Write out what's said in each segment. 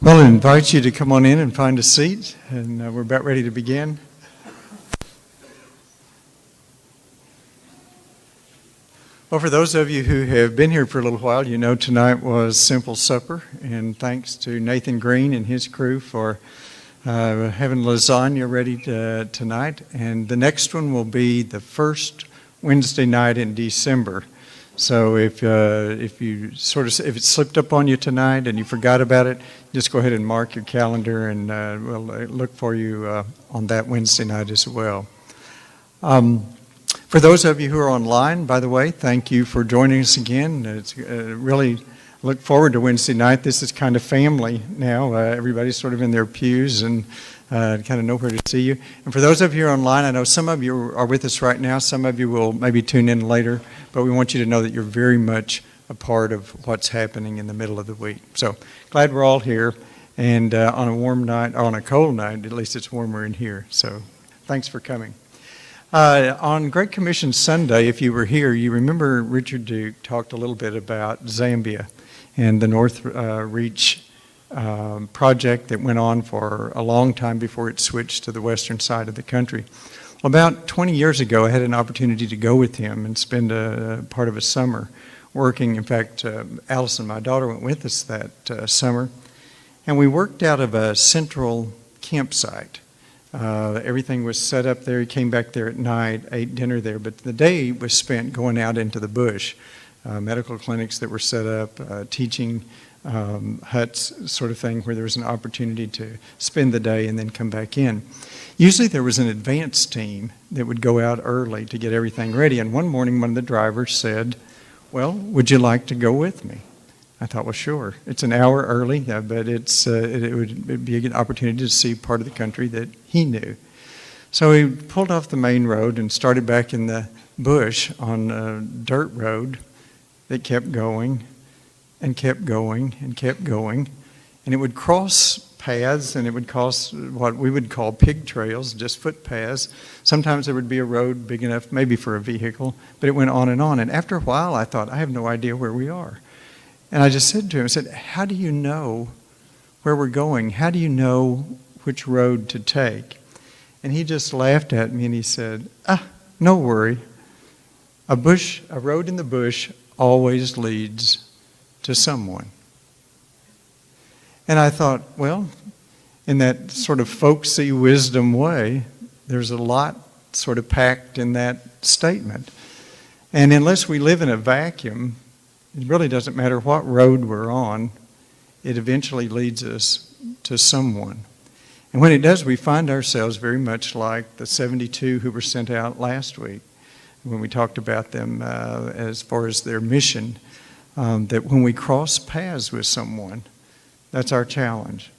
Well, I invite you to come on in and find a seat, and we're about ready to begin. Well, for those of you who have been here for a little while, you know tonight was Simple Supper, and thanks to Nathan Green and his crew for having lasagna ready tonight. And the next one will be the first Wednesday night in December. So if it slipped up on you tonight and you forgot about it, just go ahead and mark your calendar, and we'll look for you on that Wednesday night as well. For those of you who are online, by the way, thank you for joining us again. It's really look forward to Wednesday night. This is kind of family now. Everybody's sort of in their pews and kind of know where to see you. And for those of you who are online, I know some of you are with us right now. Some of you will maybe tune in later. But we want you to know that you're very much a part of what's happening in the middle of the week. So glad we're all here. And on a warm night, or on a cold night, at least it's warmer in here. So thanks for coming. On Great Commission Sunday, if you were here, you remember Richard Duke talked a little bit about Zambia and the North Reach project that went on for a long time before it switched to the western side of the country. Well, about 20 years ago, I had an opportunity to go with him and spend a part of a summer working. In fact, Allison, my daughter, went with us that summer, and we worked out of a central campsite. Everything was set up there. He came back there at night, ate dinner there, but the day was spent going out into the bush. Medical clinics that were set up, teaching huts sort of thing, where there was an opportunity to spend the day and then come back in. Usually there was an advance team that would go out early to get everything ready, and one morning one of the drivers said, "Well, would you like to go with me?" I thought, well, sure. It's an hour early, but it would be a good opportunity to see part of the country that he knew. So he pulled off the main road and started back in the bush on a dirt road that kept going and kept going and kept going. And it would cross paths, and it would cross what we would call pig trails, just footpaths. Sometimes there would be a road big enough maybe for a vehicle, but it went on. And after a while, I thought, I have no idea where we are. And I just said to him, I said, how do you know where we're going? How do you know which road to take? And he just laughed at me and he said, no worry. A road in the bush always leads to someone. And I thought, well, in that sort of folksy wisdom way, there's a lot sort of packed in that statement. And unless we live in a vacuum, it really doesn't matter what road we're on, it eventually leads us to someone. And when it does, we find ourselves very much like the 72 who were sent out last week, when we talked about them as far as their mission, that when we cross paths with someone, that's our challenge.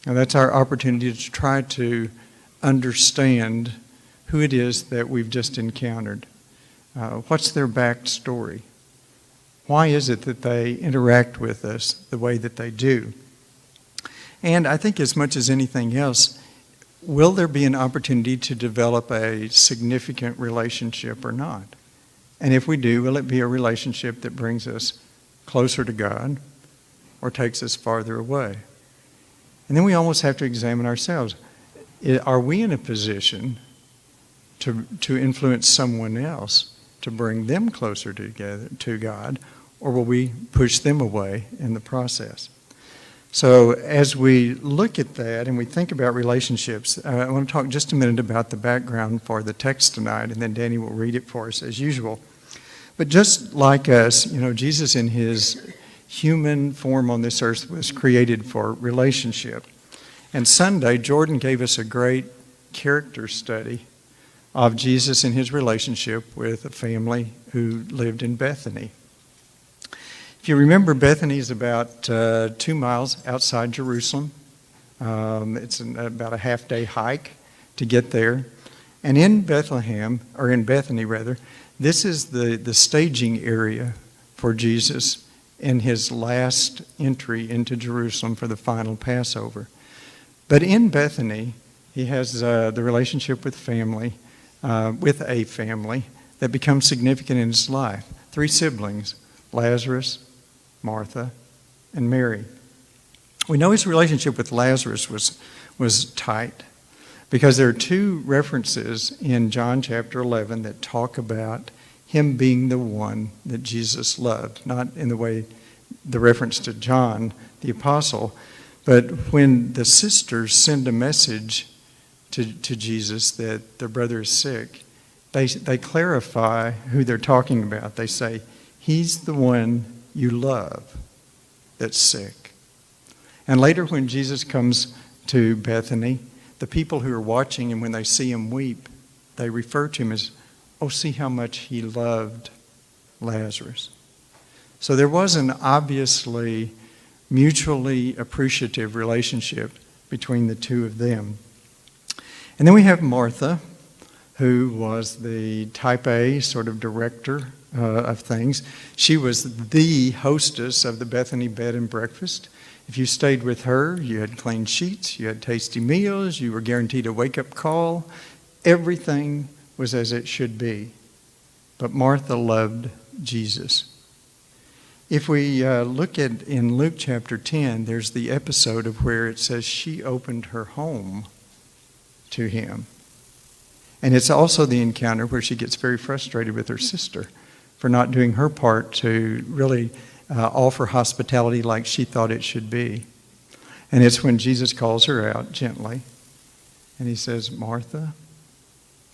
And that's our opportunity to try to understand who it is that we've just encountered. What's their backstory? Why is it that they interact with us the way that they do? And I think as much as anything else, will there be an opportunity to develop a significant relationship or not? And if we do, will it be a relationship that brings us closer to God or takes us farther away? And then we almost have to examine ourselves. Are we in a position to influence someone else to bring them closer to God, or will we push them away in the process? So as we look at that and we think about relationships, I want to talk just a minute about the background for the text tonight, and then Danny will read it for us as usual. But just like us, Jesus in his human form on this earth was created for relationship. And Sunday, Jordan gave us a great character study of Jesus in his relationship with a family who lived in Bethany. If you remember, Bethany is about 2 miles outside Jerusalem. It's about a half-day hike to get there. And in Bethany, this is the staging area for Jesus in his last entry into Jerusalem for the final Passover. But in Bethany, he has the relationship with a family that becomes significant in his life. 3 siblings, Lazarus, Martha, and Mary. We know his relationship with Lazarus was tight because there are two references in John chapter 11 that talk about him being the one that Jesus loved, not in the way the reference to John the apostle, but when the sisters send a message to Jesus that their brother is sick, they clarify who they're talking about. They say, he's the one you love that's sick. And later when Jesus comes to Bethany, the people who are watching him, when they see him weep, they refer to him as, oh, see how much he loved Lazarus. So there was an obviously mutually appreciative relationship between the two of them. And then we have Martha, who was the type A sort of director of things. She was the hostess of the Bethany bed and breakfast. If you stayed with her, you had clean sheets, you had tasty meals, you were guaranteed a wake-up call. Everything was as it should be. But Martha loved Jesus. If we look at in Luke chapter 10, there's the episode of where it says she opened her home to him. And it's also the encounter where she gets very frustrated with her sister for not doing her part to really offer hospitality like she thought it should be. And it's when Jesus calls her out gently. And he says, Martha,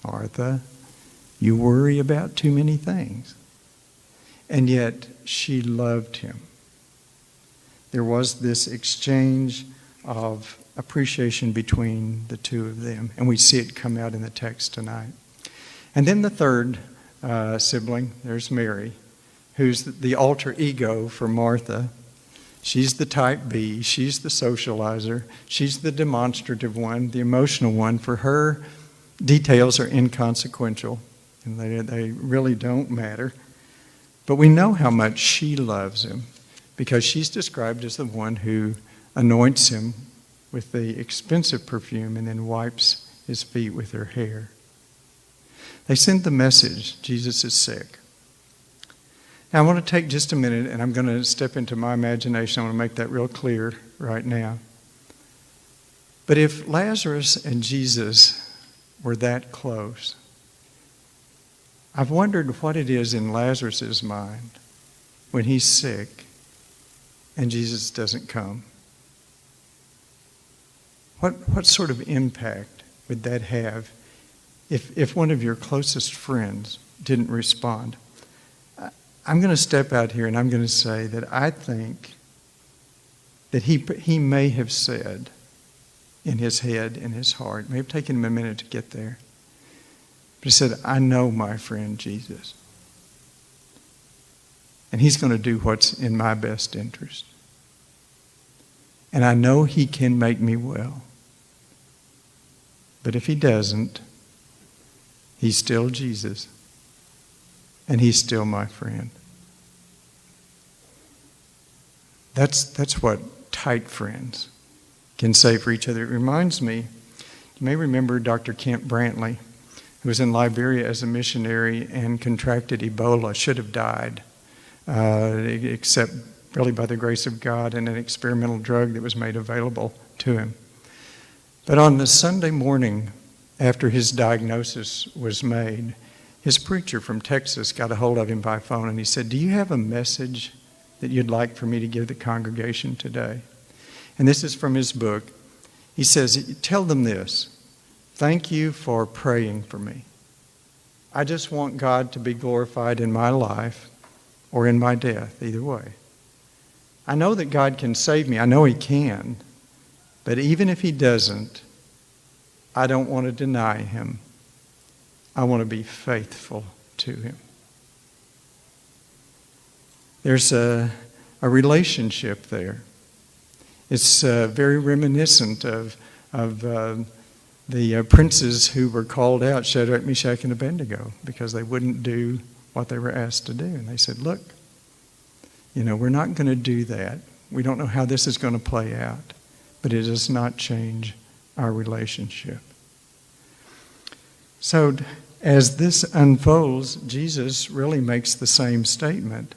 Martha, you worry about too many things. And yet she loved him. There was this exchange of appreciation between the two of them. And we see it come out in the text tonight. And then the third sibling, there's Mary, who's the alter ego for Martha. She's the type B. She's the socializer. She's the demonstrative one, the emotional one. For her, details are inconsequential, and they really don't matter. But we know how much she loves him because she's described as the one who anoints him with the expensive perfume and then wipes his feet with her hair. They send the message, Jesus is sick. Now I want to take just a minute and I'm going to step into my imagination. I want to make that real clear right now. But if Lazarus and Jesus were that close, I've wondered what it is in Lazarus' mind when he's sick and Jesus doesn't come. What sort of impact would that have if one of your closest friends didn't respond? I'm going to step out here and I'm going to say that I think that he may have said in his head, in his heart, it may have taken him a minute to get there, but he said, I know my friend Jesus. And he's going to do what's in my best interest. And I know he can make me well. But if he doesn't, he's still Jesus. And he's still my friend. That's what tight friends can say for each other. It reminds me, you may remember Dr. Kent Brantley, who was in Liberia as a missionary and contracted Ebola, should have died, except really by the grace of God and an experimental drug that was made available to him. But on the Sunday morning after his diagnosis was made, his preacher from Texas got a hold of him by phone and he said, do you have a message that you'd like for me to give the congregation today? And this is from his book. He says, tell them this. Thank you for praying for me. I just want God to be glorified in my life or in my death, either way. I know that God can save me. I know he can. But even if he doesn't, I don't want to deny him. I want to be faithful to him. There's a relationship there. It's very reminiscent of the princes who were called out, Shadrach, Meshach, and Abednego, because they wouldn't do what they were asked to do. And they said, look, we're not going to do that. We don't know how this is going to play out, but it does not change our relationship. So as this unfolds, Jesus really makes the same statement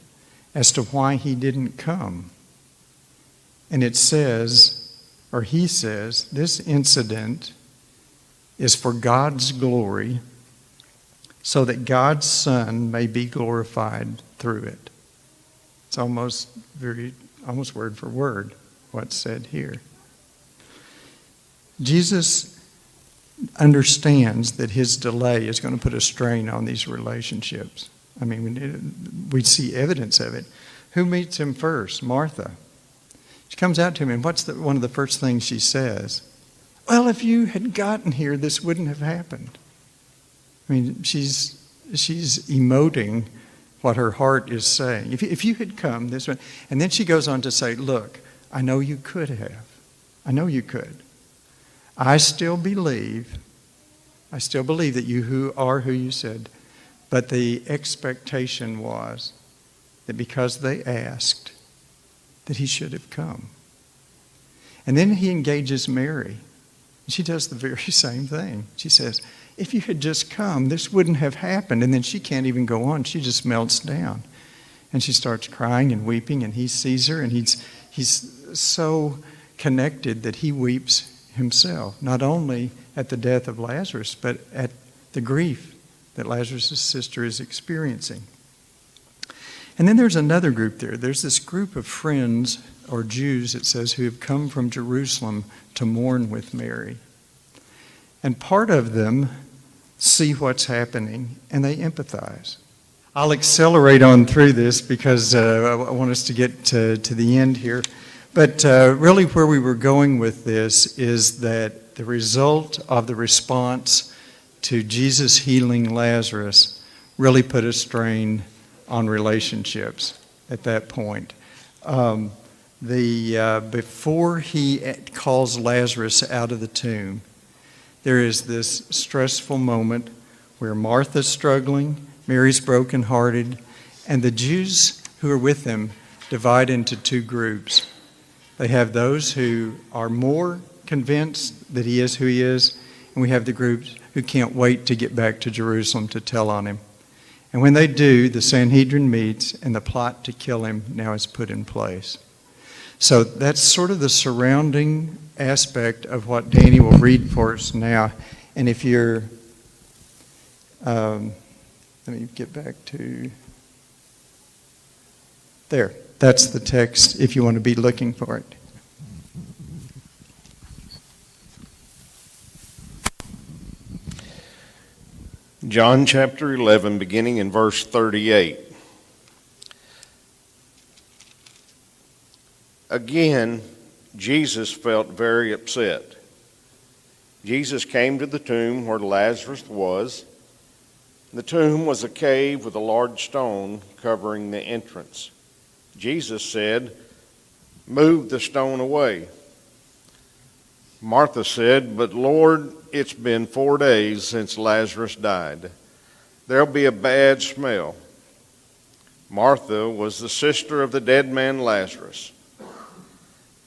as to why he didn't come. And it says, or he says, this incident is for God's glory, so that God's Son may be glorified through it. It's almost word for word what's said here. Jesus understands that his delay is going to put a strain on these relationships. I mean, we see evidence of it. Who meets him first? Martha. She comes out to him, and what's one of the first things she says? Well, if you had gotten here, this wouldn't have happened. I mean, she's emoting what her heart is saying. If you had come, this would... And then she goes on to say, look, I know you could have. I know you could. I still believe that you who are who you said, but the expectation was that because they asked, that he should have come. And then he engages Mary. She does the very same thing. She says, if you had just come, this wouldn't have happened. And then she can't even go on. She just melts down. And she starts crying and weeping, and he sees her, and he's so connected that he weeps himself, not only at the death of Lazarus, but at the grief that Lazarus' sister is experiencing. And then there's another group there. There's this group of friends, or Jews, it says, who have come from Jerusalem to mourn with Mary. And part of them see what's happening, and they empathize. I'll accelerate on through this because I want us to get to the end here. But really where we were going with this is that the result of the response to Jesus healing Lazarus really put a strain on relationships at that point. Before he calls Lazarus out of the tomb, there is this stressful moment where Martha's struggling, Mary's brokenhearted, and the Jews who are with them divide into two groups. They have those who are more convinced that he is who he is, and we have the groups who can't wait to get back to Jerusalem to tell on him. And when they do, the Sanhedrin meets, and the plot to kill him now is put in place. So that's sort of the surrounding aspect of what Danny will read for us now. And if you're, let me get back to there. That's the text if you want to be looking for it. John chapter 11, beginning in verse 38. Again, Jesus felt very upset. Jesus came to the tomb where Lazarus was. The tomb was a cave with a large stone covering the entrance. Jesus said, "Move the stone away." Martha said, "But Lord, it's been 4 days since Lazarus died. There'll be a bad smell." Martha was the sister of the dead man Lazarus.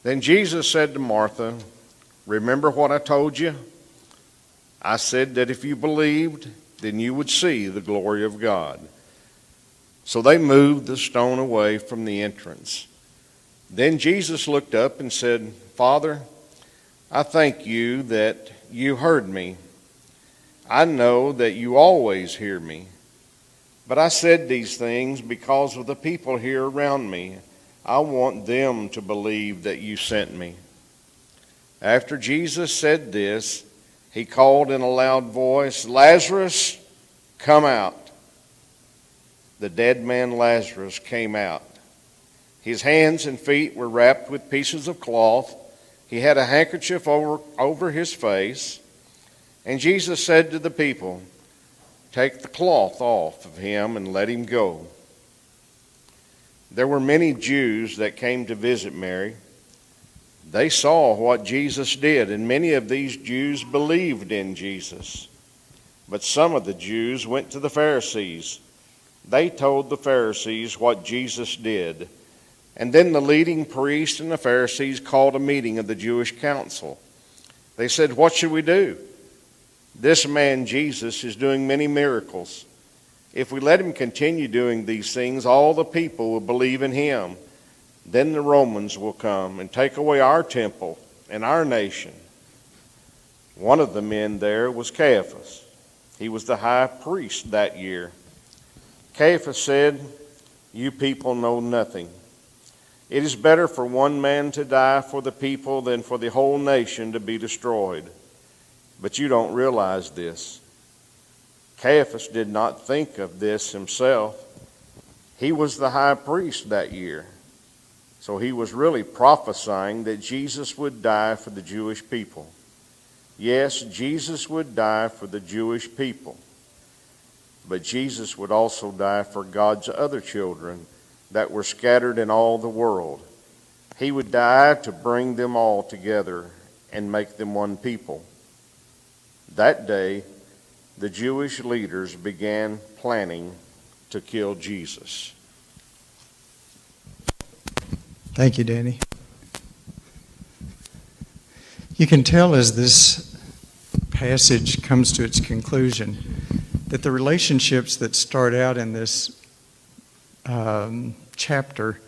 Then Jesus said to Martha, "Remember what I told you? I said that if you believed, then you would see the glory of God." So they moved the stone away from the entrance. Then Jesus looked up and said, "Father, I thank you that you heard me. I know that you always hear me. But I said these things because of the people here around me. I want them to believe that you sent me." After Jesus said this, he called in a loud voice, "Lazarus, come out." The dead man Lazarus came out. His hands and feet were wrapped with pieces of cloth. He had a handkerchief over his face. And Jesus said to the people, "Take the cloth off of him and let him go." There were many Jews that came to visit Mary. They saw what Jesus did, and many of these Jews believed in Jesus. But some of the Jews went to the Pharisees. They told the Pharisees what Jesus did. And then the leading priests and the Pharisees called a meeting of the Jewish council. They said, "What should we do? This man Jesus is doing many miracles. If we let him continue doing these things, all the people will believe in him. Then the Romans will come and take away our temple and our nation. One of the men there was Caiaphas. He was the high priest that year. Caiaphas said, "You people know nothing. It is better for one man to die for the people than for the whole nation to be destroyed. But you don't realize this." Caiaphas did not think of this himself. He was the high priest that year. So he was really prophesying that Jesus would die for the Jewish people. Yes, Jesus would die for the Jewish people. But Jesus would also die for God's other children that were scattered in all the world. He would die to bring them all together and make them one people. That day, the Jewish leaders began planning to kill Jesus. Thank you, Danny. You can tell as this passage comes to its conclusion that the relationships that start out in this chapter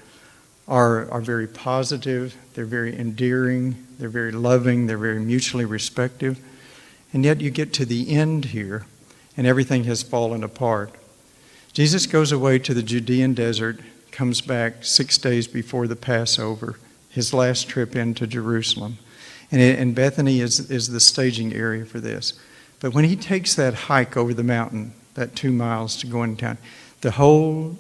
are very positive, they're very endearing, they're very loving, they're very mutually respectful. And yet you get to the end here and everything has fallen apart. Jesus goes away to the Judean desert, comes back 6 days before the Passover, his last trip into Jerusalem. And Bethany is the staging area for this. But when he takes that hike over the mountain, that 2 miles to go into town, the whole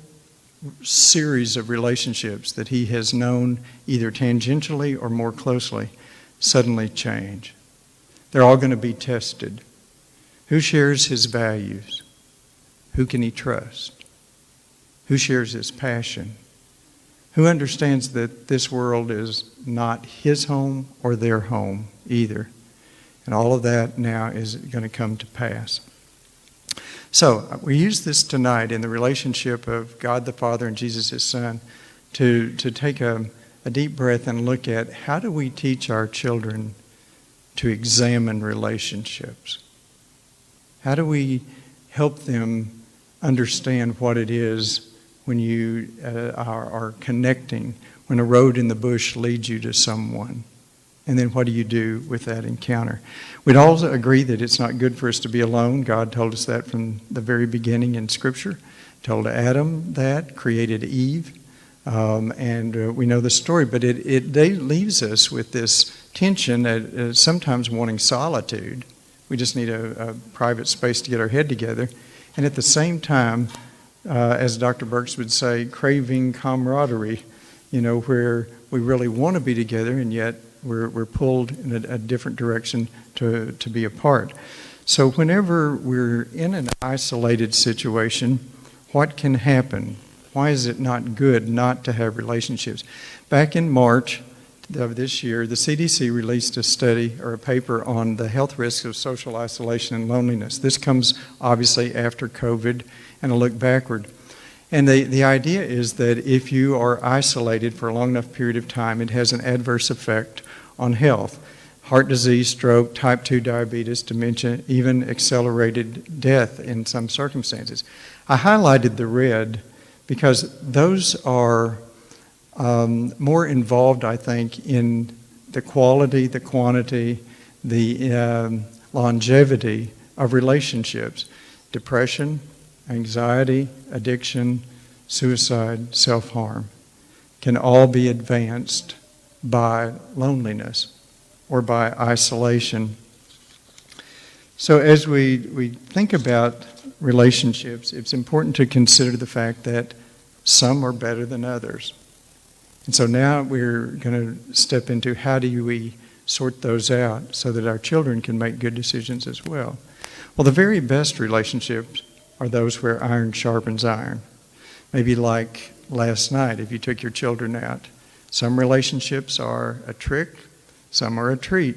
series of relationships that he has known either tangentially or more closely suddenly change. They're all going to be tested. Who shares his values? Who can he trust? Who shares his passion? Who understands that this world is not his home or their home either? And all of that now is going to come to pass. So we use this tonight in the relationship of God the Father and Jesus his Son to take a deep breath and look at how do we teach our children to examine relationships? How do we help them understand what it is when you are connecting, when a road in the bush leads you to someone? And then what do you do with that encounter? We'd all agree that it's not good for us to be alone. God told us that from the very beginning in Scripture. Told Adam that, created Eve. And we know the story, but it leaves us with this tension, sometimes wanting solitude. We just need a private space to get our head together. And at the same time, as Dr. Burks would say, craving camaraderie, where we really want to be together and yet we're pulled in a different direction to be apart. So whenever we're in an isolated situation, what can happen? Why is it not good not to have relationships? Back in March of this year, the CDC released a study or a paper on the health risks of social isolation and loneliness. This comes obviously after COVID and a look backward. And the idea is that if you are isolated for a long enough period of time, it has an adverse effect on health. Heart disease, stroke, type 2 diabetes, dementia, even accelerated death in some circumstances. I highlighted the red because those are more involved, I think, in the quality, the quantity, the longevity of relationships. Depression, anxiety, addiction, suicide, self-harm can all be advanced by loneliness or by isolation. So as we think about relationships, it's important to consider the fact that some are better than others. And so now we're going to step into how do we sort those out so that our children can make good decisions as well. Well, the very best relationships are those where iron sharpens iron. Maybe like last night, if you took your children out. Some relationships are a trick, some are a treat.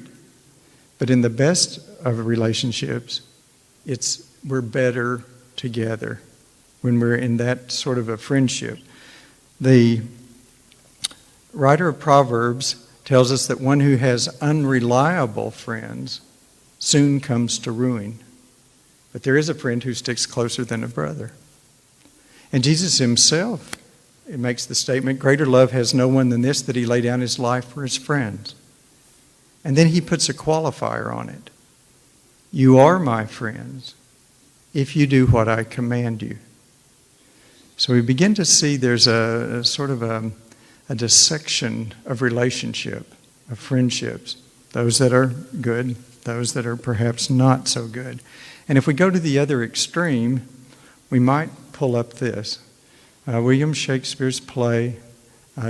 But in the best of relationships, we're better together when we're in that sort of a friendship. The writer of Proverbs tells us that one who has unreliable friends soon comes to ruin. But there is a friend who sticks closer than a brother. And Jesus himself it makes the statement, greater love has no one than this, that he lay down his life for his friends. And then he puts a qualifier on it. You are my friends if you do what I command you. So we begin to see there's a sort of a dissection of relationship, of friendships, those that are good, those that are perhaps not so good. And if we go to the other extreme, we might pull up this. William Shakespeare's play,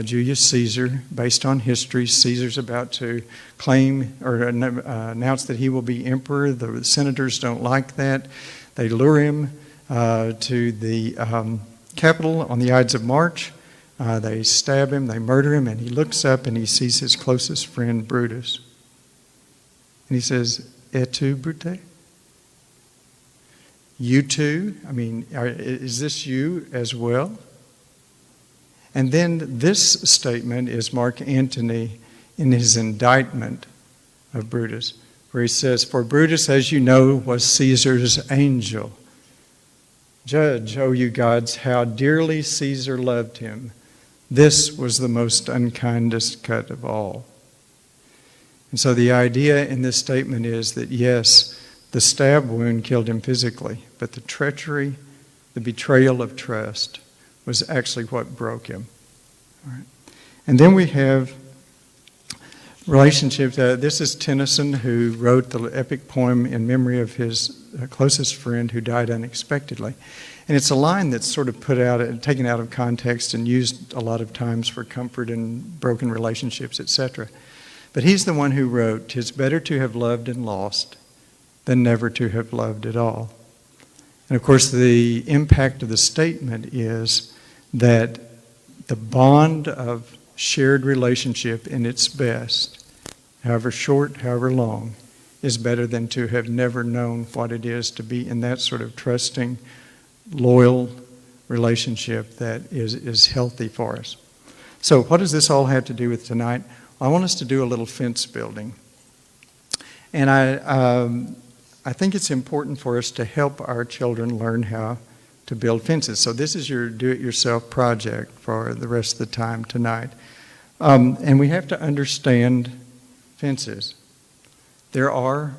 Julius Caesar, based on history. Caesar's about to claim or announce that he will be emperor. The senators don't like that. They lure him to the capital on the Ides of March. They stab him, they murder him, and he looks up and he sees his closest friend, Brutus. And he says, Et tu, Brute? You too? I mean, is this you as well? And then this statement is Mark Antony in his indictment of Brutus, where he says, For Brutus, as you know, was Caesar's angel. Judge, O you gods, how dearly Caesar loved him. This was the most unkindest cut of all. And so the idea in this statement is that, yes, the stab wound killed him physically, but the treachery, the betrayal of trust was actually what broke him. All right. And then we have relationships. This is Tennyson, who wrote the epic poem in memory of his closest friend who died unexpectedly. And it's a line that's sort of put out, taken out of context and used a lot of times for comfort in broken relationships, etc. But he's the one who wrote, "'Tis better to have loved and lost than never to have loved at all." And of course, the impact of the statement is that the bond of shared relationship in its best, however short, however long, is better than to have never known what it is to be in that sort of trusting, loyal relationship that is healthy for us. So what does this all have to do with tonight? I want us to do a little fence building. And I think it's important for us to help our children learn how to build fences. So this is your do-it-yourself project for the rest of the time tonight. And we have to understand fences. There are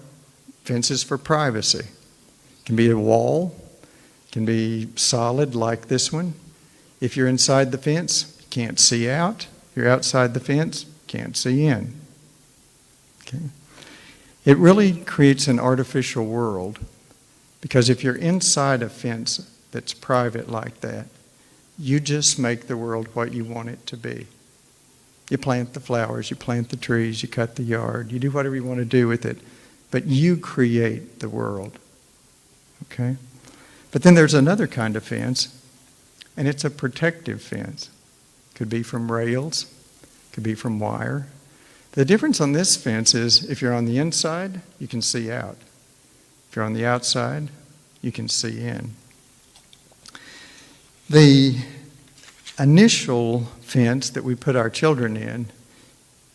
fences for privacy. It can be a wall, it can be solid like this one. If you're inside the fence, you can't see out. If you're outside the fence, you can't see in. Okay. It really creates an artificial world, because if you're inside a fence that's private like that, you just make the world what you want it to be. You plant the flowers, you plant the trees, you cut the yard, you do whatever you want to do with it, but you create the world. Okay? But then there's another kind of fence, and it's a protective fence. Could be from rails, could be from wire. The difference on this fence is if you're on the inside, you can see out. If you're on the outside, you can see in. The initial fence that we put our children in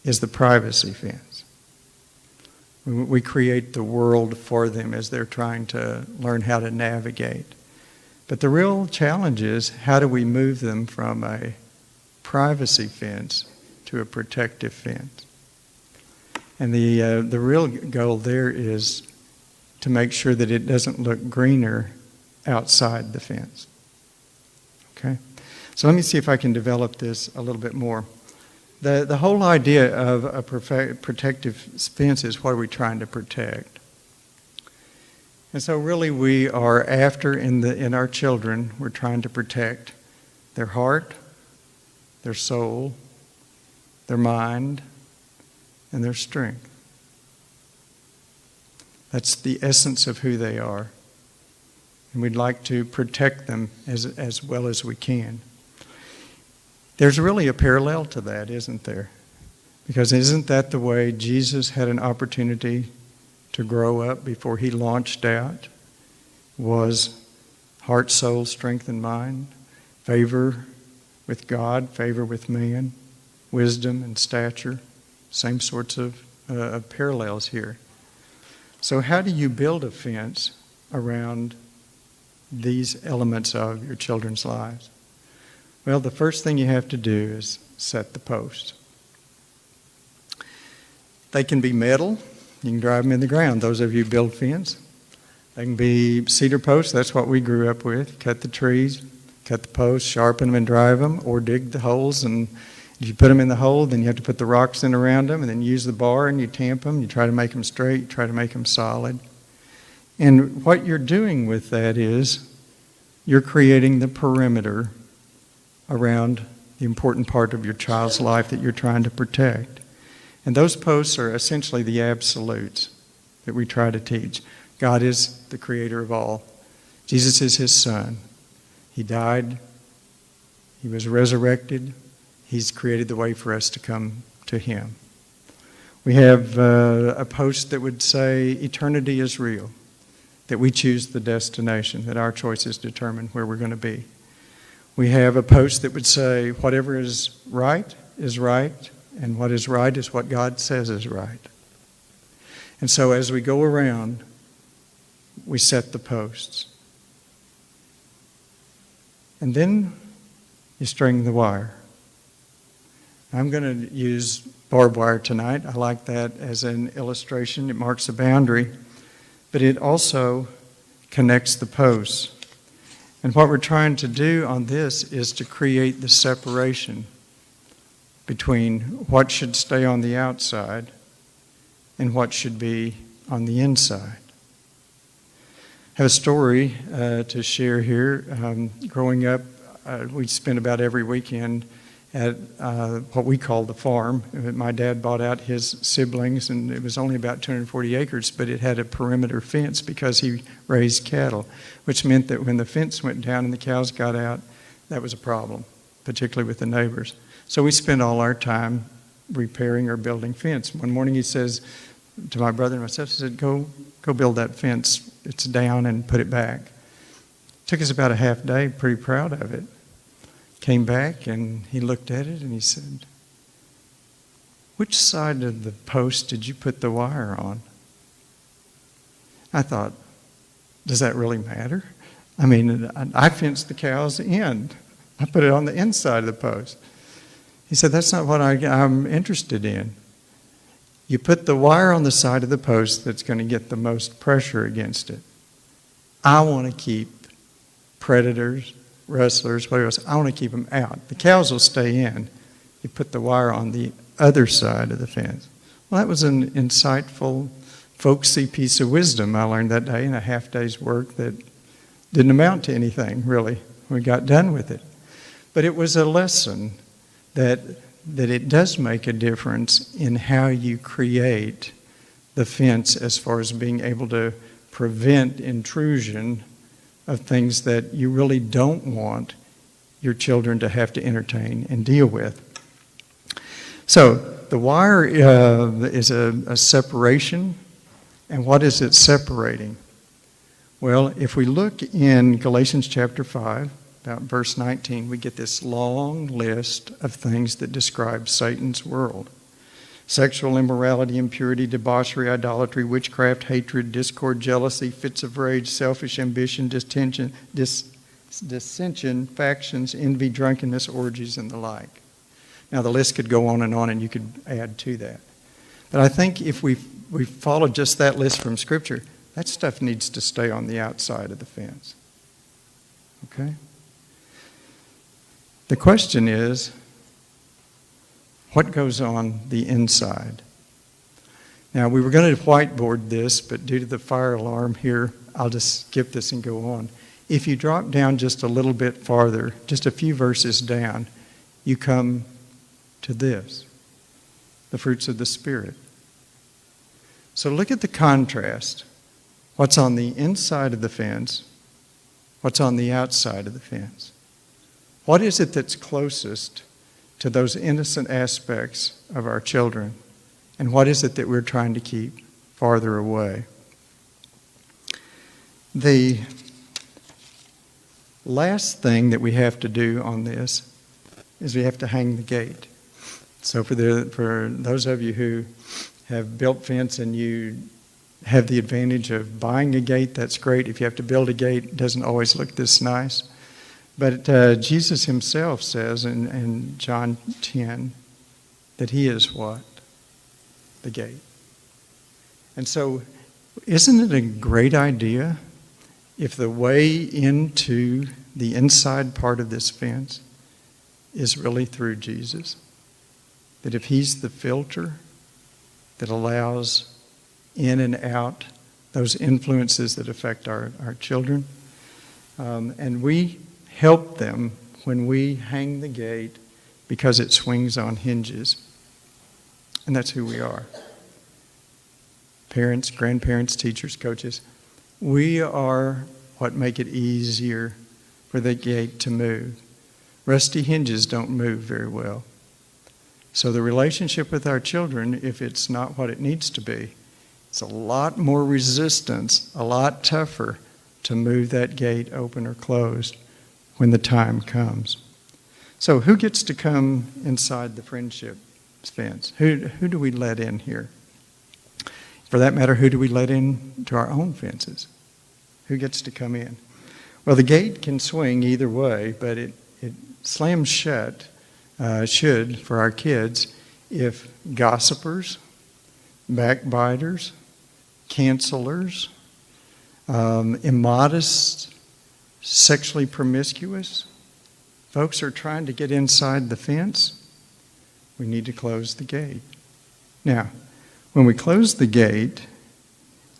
is the privacy fence. We create the world for them as they're trying to learn how to navigate. But the real challenge is, how do we move them from a privacy fence to a protective fence? And the real goal there is to make sure that it doesn't look greener outside the fence. Okay? So let me see if I can develop this a little bit more. The whole idea of a protective fence is what are we trying to protect? And so really we are after, in our children, we're trying to protect their heart, their soul, their mind, and their strength. That's the essence of who they are. And we'd like to protect them as well as we can. There's really a parallel to that, isn't there? Because isn't that the way Jesus had an opportunity to grow up before he launched out? Was heart, soul, strength, and mind, favor with God, favor with man, wisdom and stature, same sorts of parallels here. So how do you build a fence around these elements of your children's lives? Well, the first thing you have to do is set the posts. They can be metal. You can drive them in the ground. Those of you who build fence. They can be cedar posts. That's what we grew up with. Cut the trees, cut the posts, sharpen them and drive them, or dig the holes. And if you put them in the hole, then you have to put the rocks in around them, and then use the bar and you tamp them. You try to make them straight. You try to make them solid. And what you're doing with that is you're creating the perimeter around the important part of your child's life that you're trying to protect. And those posts are essentially the absolutes that we try to teach. God is the creator of all. Jesus is his son. He died. He was resurrected. He's created the way for us to come to him. We have a post that would say eternity is real, that we choose the destination, that our choices determine where we're going to be. We have a post that would say whatever is right, and what is right is what God says is right. And so as we go around, we set the posts. And then you string the wire. I'm going to use barbed wire tonight. I like that as an illustration. It marks a boundary, but it also connects the posts. And what we're trying to do on this is to create the separation between what should stay on the outside and what should be on the inside. I have a story to share here. Growing up, we spent about every weekend at what we call the farm. My dad bought out his siblings, and it was only about 240 acres, but it had a perimeter fence because he raised cattle, which meant that when the fence went down and the cows got out, that was a problem, particularly with the neighbors. So we spent all our time repairing or building fence. One morning he says to my brother and myself, he said, go build that fence. It's down, and put it back. Took us about a half day, pretty proud of it. Came back and he looked at it and he said, which side of the post did you put the wire on? I thought, does that really matter? I mean, I fenced the cows in. I put it on the inside of the post. He said, that's not what I'm interested in. You put the wire on the side of the post that's going to get the most pressure against it. I want to keep predators, rustlers, whatever else, I want to keep them out. The cows will stay in. You put the wire on the other side of the fence. Well, that was an insightful, folksy piece of wisdom I learned that day in a half day's work that didn't amount to anything, really. We got done with it. But it was a lesson that it does make a difference in how you create the fence as far as being able to prevent intrusion of things that you really don't want your children to have to entertain and deal with. So the wire is a separation, and what is it separating? Well, if we look in Galatians chapter 5, about verse 19, we get this long list of things that describe Satan's world. Sexual immorality, impurity, debauchery, idolatry, witchcraft, hatred, discord, jealousy, fits of rage, selfish ambition, dissension, factions, envy, drunkenness, orgies, and the like. Now the list could go on, and you could add to that. But I think if we follow just that list from Scripture, that stuff needs to stay on the outside of the fence. Okay? The question is, what goes on the inside? Now, we were going to whiteboard this, but due to the fire alarm here, I'll just skip this and go on. If you drop down just a little bit farther, just a few verses down, you come to this, the fruits of the Spirit. So look at the contrast. What's on the inside of the fence? What's on the outside of the fence? What is it that's closest to those innocent aspects of our children? And what is it that we're trying to keep farther away? The last thing that we have to do on this is we have to hang the gate. So for those of you who have built fence and you have the advantage of buying a gate, that's great. If you have to build a gate, it doesn't always look this nice. But Jesus himself says in John 10 that he is what? The gate. And so, isn't it a great idea if the way into the inside part of this fence is really through Jesus? That if he's the filter that allows in and out those influences that affect our children, and we help them when we hang the gate because it swings on hinges. And that's who we are. Parents, grandparents, teachers, coaches, we are what make it easier for the gate to move. Rusty hinges don't move very well. So the relationship with our children, if it's not what it needs to be, it's a lot more resistance, a lot tougher to move that gate open or closed when the time comes. So who gets to come inside the friendship fence? Who do we let in here? For that matter, who do we let in to our own fences? Who gets to come in? Well, the gate can swing either way, but it slams shut, should, for our kids, if gossipers, backbiters, cancelers, immodest, sexually promiscuous folks are trying to get inside the fence, we need to close the gate. Now, when we close the gate,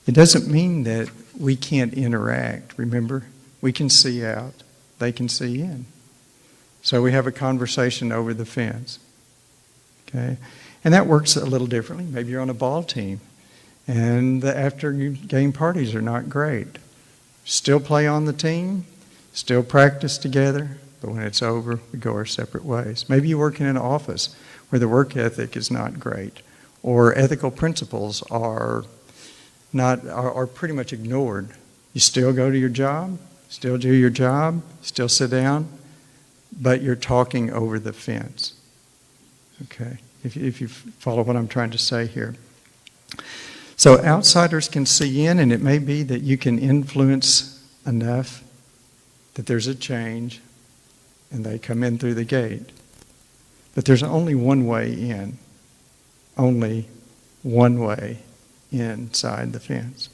it doesn't mean that we can't interact. Remember, we can see out, they can see in. So we have a conversation over the fence. Okay? And that works a little differently. Maybe you're on a ball team and the after-game parties are not great. Still play on the team, still practice together, but when it's over, we go our separate ways. Maybe you work in an office where the work ethic is not great, or ethical principles are pretty much ignored. You still go to your job, still do your job, still sit down, but you're talking over the fence. Okay, if you follow what I'm trying to say here. So outsiders can see in, and it may be that you can influence enough that there's a change and they come in through the gate. But there's only one way in. Only one way inside the fence.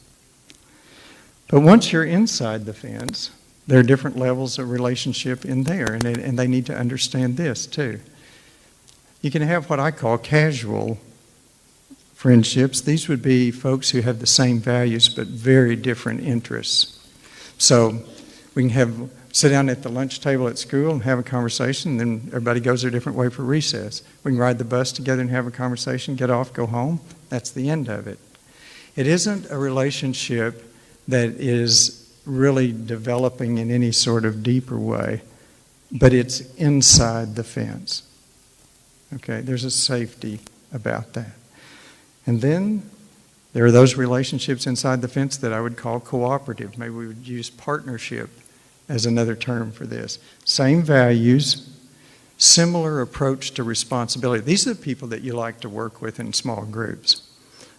But once you're inside the fence, there are different levels of relationship in there, and they need to understand this too. You can have what I call casual friendships. These would be folks who have the same values but very different interests. So we can sit down at the lunch table at school and have a conversation, and then everybody goes their different way for recess. We can ride the bus together and have a conversation, get off, go home. That's the end of it. It isn't a relationship that is really developing in any sort of deeper way, but it's inside the fence. Okay, there's a safety about that. And then there are those relationships inside the fence that I would call cooperative. Maybe we would use partnership as another term for this. Same values, similar approach to responsibility. These are the people that you like to work with in small groups.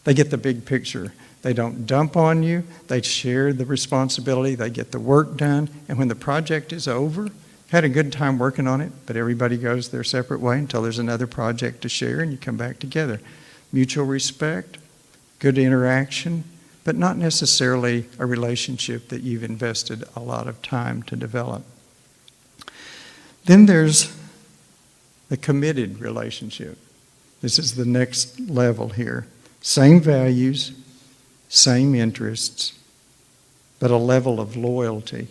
They get the big picture. They don't dump on you. They share the responsibility. They get the work done. And when the project is over, had a good time working on it, but everybody goes their separate way until there's another project to share and you come back together. Mutual respect, good interaction, but not necessarily a relationship that you've invested a lot of time to develop. Then there's the committed relationship. This is the next level here. Same values, same interests, but a level of loyalty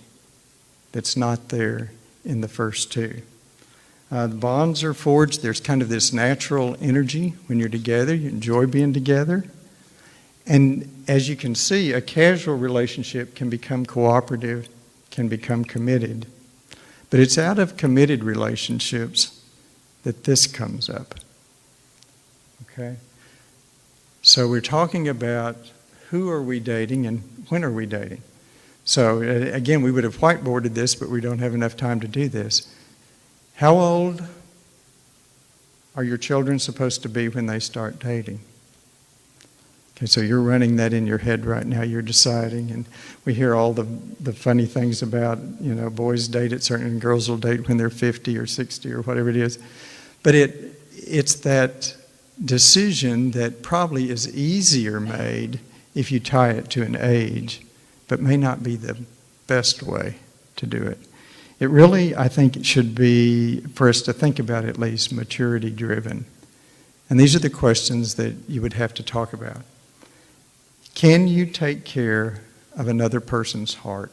that's not there in the first two. The bonds are forged. There's kind of this natural energy when you're together. You enjoy being together. And as you can see, a casual relationship can become cooperative, can become committed. But it's out of committed relationships that this comes up. Okay? So we're talking about who are we dating and when are we dating. So again, we would have whiteboarded this, but we don't have enough time to do this. How old are your children supposed to be when they start dating? Okay, so you're running that in your head right now. You're deciding, and we hear all the funny things about, boys date at certain, and girls will date when they're 50 or 60 or whatever it is. But it's that decision that probably is easier made if you tie it to an age, but may not be the best way to do it. It really, I think, it should be, for us to think about at least, maturity driven. And these are the questions that you would have to talk about. Can you take care of another person's heart?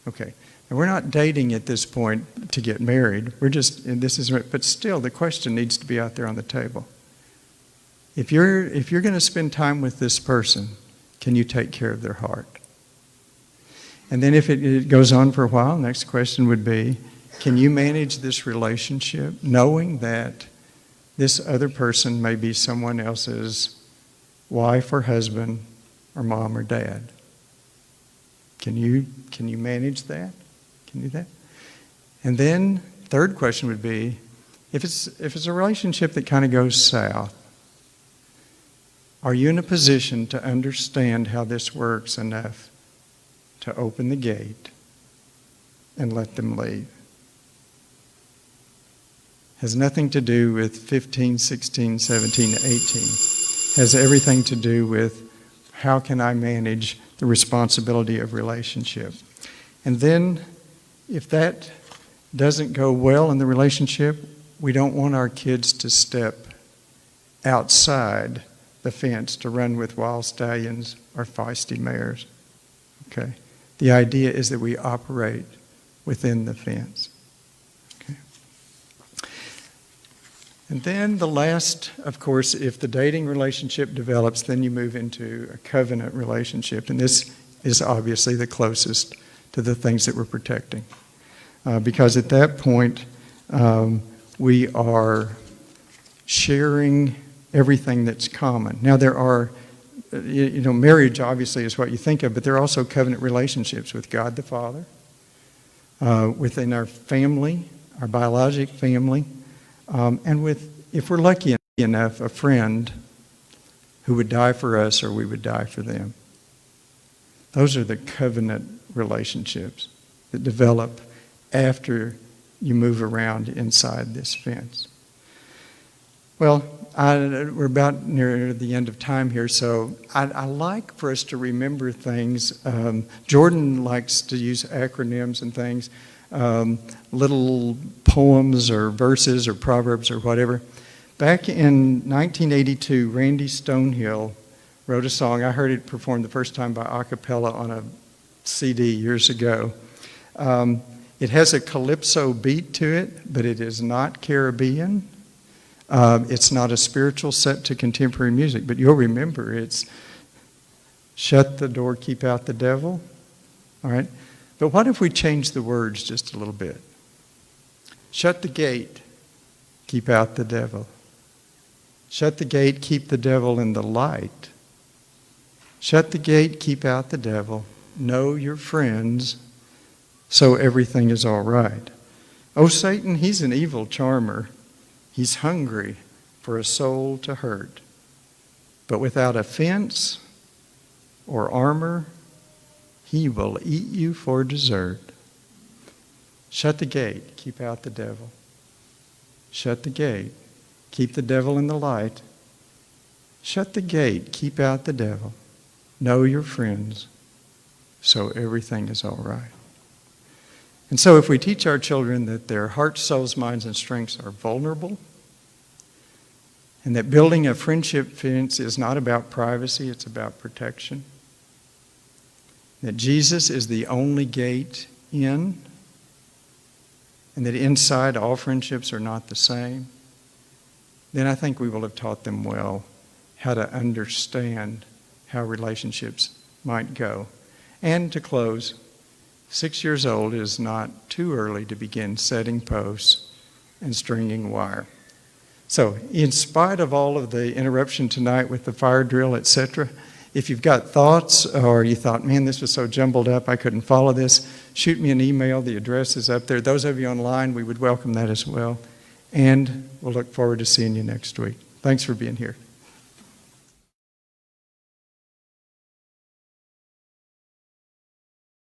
Okay. And we're not dating at this point to get married. But still, the question needs to be out there on the table. If you're going to spend time with this person, can you take care of their heart? And then if it goes on for a while, next question would be, can you manage this relationship knowing that this other person may be someone else's wife or husband or mom or dad? Can you manage that? Can you do that? And then third question would be, if it's a relationship that kind of goes south, are you in a position to understand how this works enough to open the gate and let them leave? Has nothing to do with 15, 16, 17, 18. Has everything to do with how can I manage the responsibility of relationship. And then if that doesn't go well in the relationship, we don't want our kids to step outside the fence to run with wild stallions or feisty mares. Okay? The idea is that we operate within the fence. Okay? And then the last, of course, if the dating relationship develops, then you move into a covenant relationship. And this is obviously the closest to the things that we're protecting. Because at that point, we are sharing everything that's common. Now there are, marriage obviously is what you think of, but there are also covenant relationships with God the Father, within our family, our biologic family, and with, if we're lucky enough, a friend who would die for us or we would die for them. Those are the covenant relationships that develop after you move around inside this fence. Well, we're about near the end of time here, so I like for us to remember things. Jordan likes to use acronyms and things, little poems or verses or proverbs or whatever. Back in 1982, Randy Stonehill wrote a song. I heard it performed the first time by a cappella on a CD years ago. It has a calypso beat to it, but it is not Caribbean. It's not a spiritual set to contemporary music, but you'll remember it's shut the door, keep out the devil. All right? But what if we change the words just a little bit? Shut the gate, keep out the devil. Shut the gate, keep the devil in the light. Shut the gate, keep out the devil. Know your friends, so everything is all right. Oh, Satan, he's an evil charmer. He's hungry for a soul to hurt. But without a fence or armor, he will eat you for dessert. Shut the gate, keep out the devil. Shut the gate, keep the devil in the light. Shut the gate, keep out the devil. Know your friends, so everything is all right. And so if we teach our children that their hearts, souls, minds, and strengths are vulnerable, and that building a friendship fence is not about privacy, it's about protection, that Jesus is the only gate in, and that inside all friendships are not the same, then I think we will have taught them well how to understand how relationships might go. And to close, 6 years old is not too early to begin setting posts and stringing wire. So, in spite of all of the interruption tonight with the fire drill, etc., if you've got thoughts or you thought, man, this was so jumbled up, I couldn't follow this, shoot me an email. The address is up there. Those of you online, we would welcome that as well. And we'll look forward to seeing you next week. Thanks for being here.